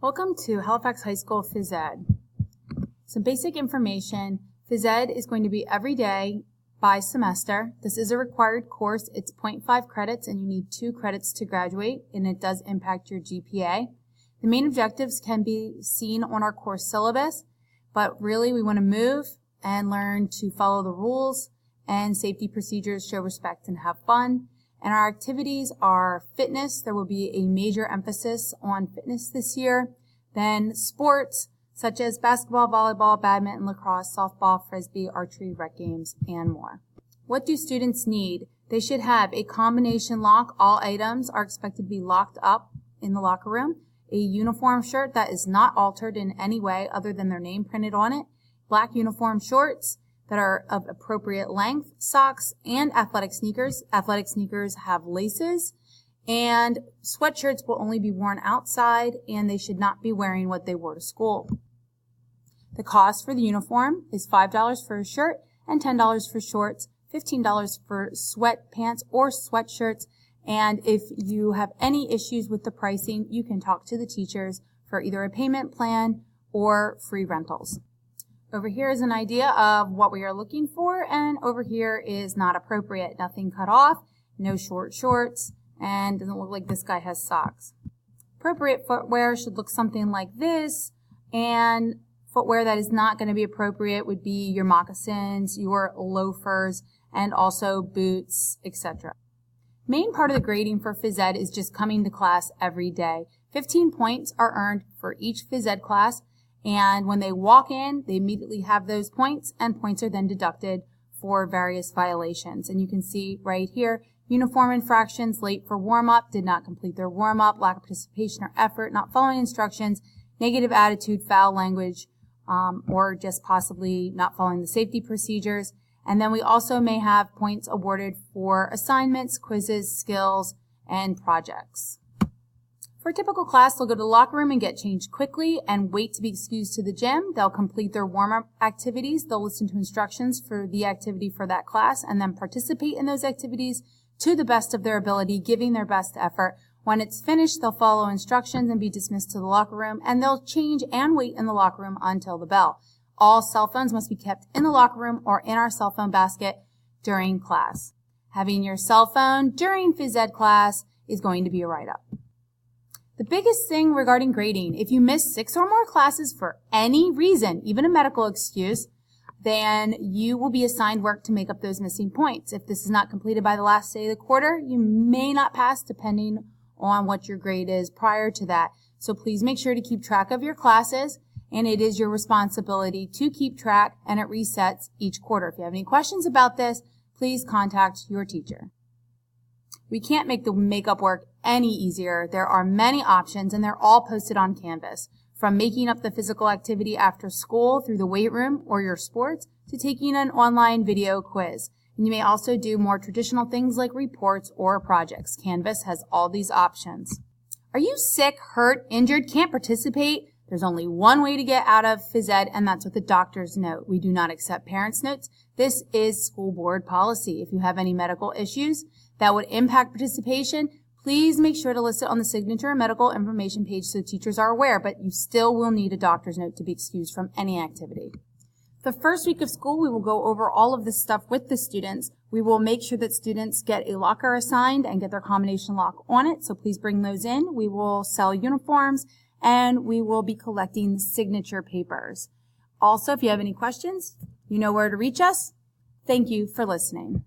Welcome to Halifax High School Phys Ed. Some basic information. Phys Ed is going to be every day by semester. This is a required course. It's 0.5 credits and you need 2 credits to graduate, and it does impact your GPA. The main objectives can be seen on our course syllabus, but really we want to move and learn to follow the rules and safety procedures, show respect, and have fun. And our activities are fitness. There will be a major emphasis on fitness this year. Then sports, such as basketball, volleyball, badminton, lacrosse, softball, frisbee, archery, rec games, and more. What do students need? They should have a combination lock. All items are expected to be locked up in the locker room. A uniform shirt that is not altered in any way other than their name printed on it. Black uniform shorts that are of appropriate length, socks, and athletic sneakers. Athletic sneakers have laces, and sweatshirts will only be worn outside, and they should not be wearing what they wore to school. The cost for the uniform is $5 for a shirt and $10 for shorts, $15 for sweatpants or sweatshirts, and if you have any issues with the pricing, you can talk to the teachers for either a payment plan or free rentals. Over here is an idea of what we are looking for, and over here is not appropriate. Nothing cut off, no short shorts, and doesn't look like this guy has socks. Appropriate footwear should look something like this, and footwear that is not going to be appropriate would be your moccasins, your loafers, and also boots, etc. Main part of the grading for Phys Ed is just coming to class every day. 15 points are earned for each Phys Ed class. And when they walk in, they immediately have those points, and points are then deducted for various violations. And you can see right here, uniform infractions, late for warm-up, did not complete their warm-up, lack of participation or effort, not following instructions, negative attitude, foul language, or just possibly not following the safety procedures. And then we also may have points awarded for assignments, quizzes, skills, and projects. For a typical class, they'll go to the locker room and get changed quickly and wait to be excused to the gym. They'll complete their warm-up activities. They'll listen to instructions for the activity for that class and then participate in those activities to the best of their ability, giving their best effort. When it's finished, they'll follow instructions and be dismissed to the locker room, and they'll change and wait in the locker room until the bell. All cell phones must be kept in the locker room or in our cell phone basket during class. Having your cell phone during Phys Ed class is going to be a write-up. The biggest thing regarding grading, if you miss 6 or more classes for any reason, even a medical excuse, then you will be assigned work to make up those missing points. If this is not completed by the last day of the quarter, you may not pass depending on what your grade is prior to that. So please make sure to keep track of your classes, and it is your responsibility to keep track, and it resets each quarter. If you have any questions about this, please contact your teacher. We can't make the makeup work any easier. There are many options, and they're all posted on Canvas. From making up the physical activity after school through the weight room or your sports to taking an online video quiz. And you may also do more traditional things like reports or projects. Canvas has all these options. Are you sick, hurt, injured, can't participate? There's only one way to get out of Phys Ed, and that's with a doctor's note. We do not accept parents' notes. This is school board policy. If you have any medical issues that would impact participation, please make sure to list it on the signature and medical information page so teachers are aware, but you still will need a doctor's note to be excused from any activity. The first week of school, we will go over all of this stuff with the students. We will make sure that students get a locker assigned and get their combination lock on it, so please bring those in. We will sell uniforms, and we will be collecting signature papers. Also, if you have any questions, you know where to reach us. Thank you for listening.